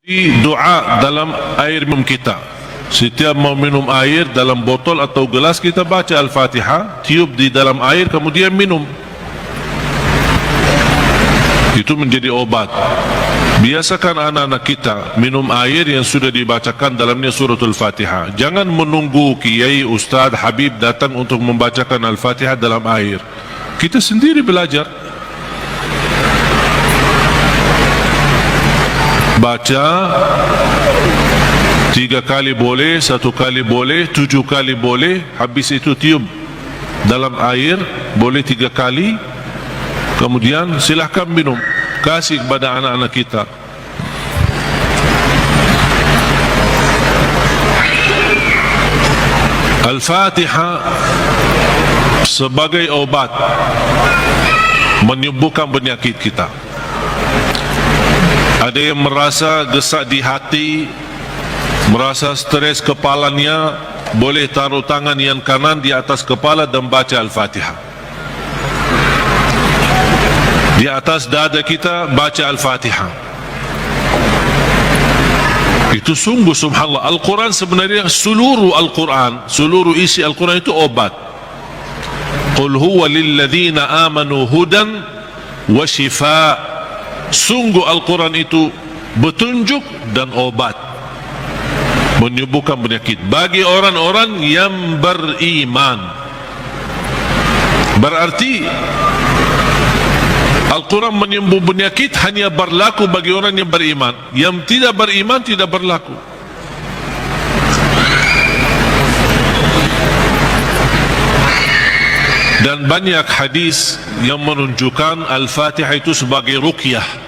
Doa dalam air minum kita. Setiap mau minum air dalam botol atau gelas, kita baca Al-Fatihah, tiup di dalam air, kemudian minum. Itu menjadi obat. Biasakan anak-anak kita minum air yang sudah dibacakan dalamnya suratul Fatihah. Jangan menunggu kiai, ustaz, habib datang untuk membacakan Al-Fatihah dalam air. Kita sendiri belajar. Baca 3 kali boleh, 1 kali boleh, 7 kali boleh. Habis itu tiup dalam air, boleh 3 kali. Kemudian silahkan minum. Kasih kepada anak-anak kita. Al-Fatihah sebagai obat menyembuhkan penyakit kita. Ada yang merasa gesak di hati, merasa stres kepalanya, boleh taruh tangan yang kanan di atas kepala dan baca Al-Fatihah. Di atas dada kita baca Al-Fatihah. Itu sungguh subhanallah. Al-Quran sebenarnya seluruh Al-Quran, seluruh isi Al-Quran itu obat. Qul huwa lilladzina amanu hudan wa shifa. Sungguh Al-Quran itu petunjuk dan obat, menyembuhkan penyakit bagi orang-orang yang beriman. Berarti Al-Quran menyembuh penyakit hanya berlaku bagi orang yang beriman. Yang tidak beriman tidak berlaku. Dan banyak hadis yang menunjukkan Al-Fatihah itu sebagai ruqyah.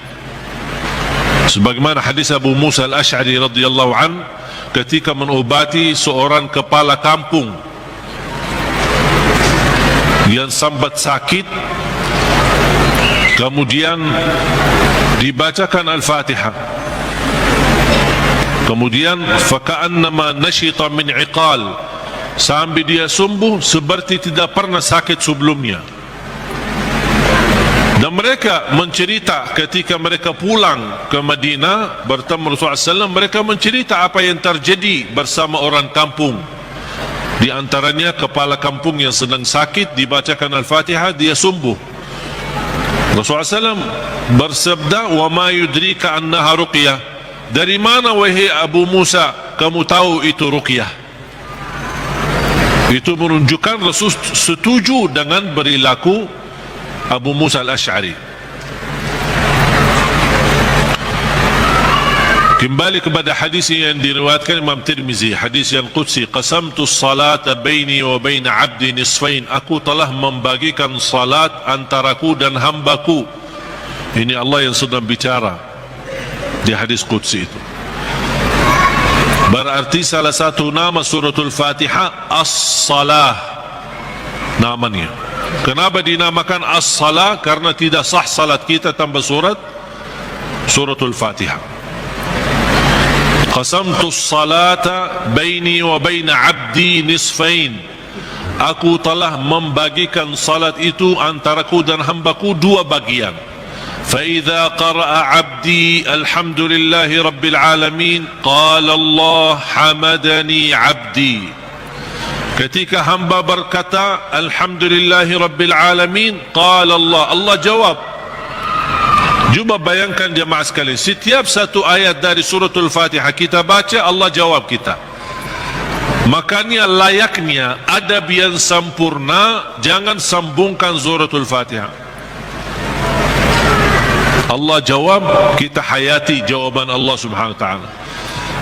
Sebagaimana hadis Abu Musa Al-Ash'ari radhiyallahu an, ketika menobati seorang kepala kampung yang sambat sakit, kemudian dibacakan Al-Fatihah, kemudian faka'annama nashita min iqal, sampai dia sembuh seperti tidak pernah sakit sebelumnya. Dan mereka mencerita ketika mereka pulang ke Madinah bertemu Rasulullah SAW, mereka mencerita apa yang terjadi bersama orang kampung. Di antaranya kepala kampung yang sedang sakit, dibacakan Al-Fatihah, dia sembuh. Rasulullah SAW bersabda, wa ma yudrika annaha ruqyah. Dari mana wahai Abu Musa kamu tahu itu ruqyah? Itu menunjukkan Rasul setuju dengan perilaku Abu Musa Al-Ash'ari. Kembali kepada hadis yang diriwayatkan Imam Tirmizi, hadis yang qudsi, qasamtu salata baini wa baina abdi nisfain. Aku telah membagikan salat antaraku dan hambaku. Ini Allah yang sedang bicara di hadis qudsi itu. Berarti salah satu nama suratul Fatihah As-Salah namanya. Kenapa dinamakan As-Salah? Karena tidak sah salat kita tanpa suratul Fatihah. Qasamtu as-salata baini wa baina abdi nisfain. Aku telah membagikan salat itu antaraku dan hambaku 2 bagian. فإذا قرأ عبدي الحمد لله رب العالمين قال الله حمدني عبدي. Ketika hamba berkata Alhamdulillahi Rabbil Alamin, qala Allah, Allah jawab. Cuba bayangkan jemaah sekalian, setiap satu ayat dari suratul Fatihah kita baca, Allah jawab kita. Makanya layaknya adab yang sempurna, jangan sambungkan suratul Fatihah. Allah jawab, kita hayati jawaban Allah subhanahu wa ta'ala.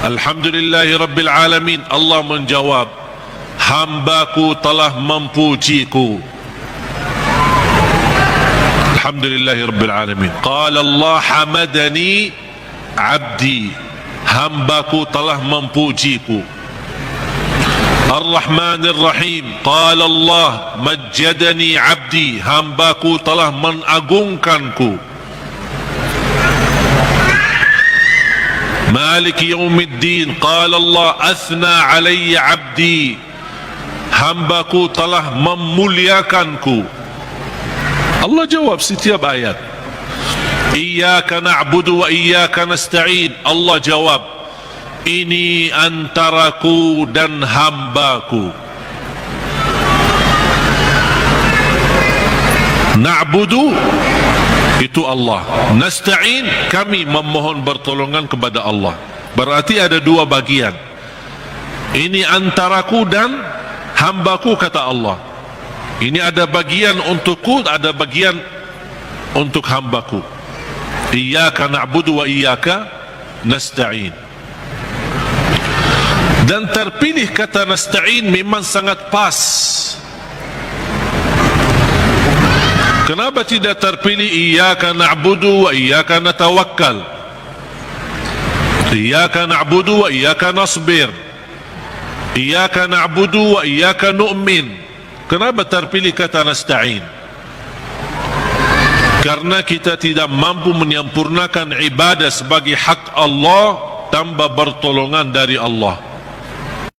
Alhamdulillahi Rabbil Alamin, Allah menjawab, hambaku telah memujiku. Alhamdulillahi Rabbil Alamin. Qala Allah hamadani abdi, hambaku telah memujiku. Ar-Rahmanir Rahim, qala Allah majjadani abdi, hambaku telah mengagungkanku. Malik Yawmiddin, qala Allah athna alayya abdi, hambaku telah memuliakanku. Allah jawab setiap ayat. Iyyaka na'budu wa iyyaka nasta'in. Allah jawab, ini antaraku dan hambaku. Na'budu itu Allah, nasta'in kami memohon pertolongan kepada Allah. Berarti ada dua bagian. Ini antaraku dan hambaku, kata Allah. Ini ada bagian untukku, ada bagian untuk hambaku. Iyyaka na'budu wa iyyaka nasta'in. Dan terpilih kata nasta'in memang sangat pas. Kenapa tidak terpilih iyyaka na'budu wa iyyaka natawakkal? Iyyaka na'budu wa iyyaka nasbir. Iyyaka na'budu wa iyyaka nu'min. Kenapa terpilih kata nasta'in? Karena kita tidak mampu menyempurnakan ibadah sebagai hak Allah tanpa pertolongan dari Allah.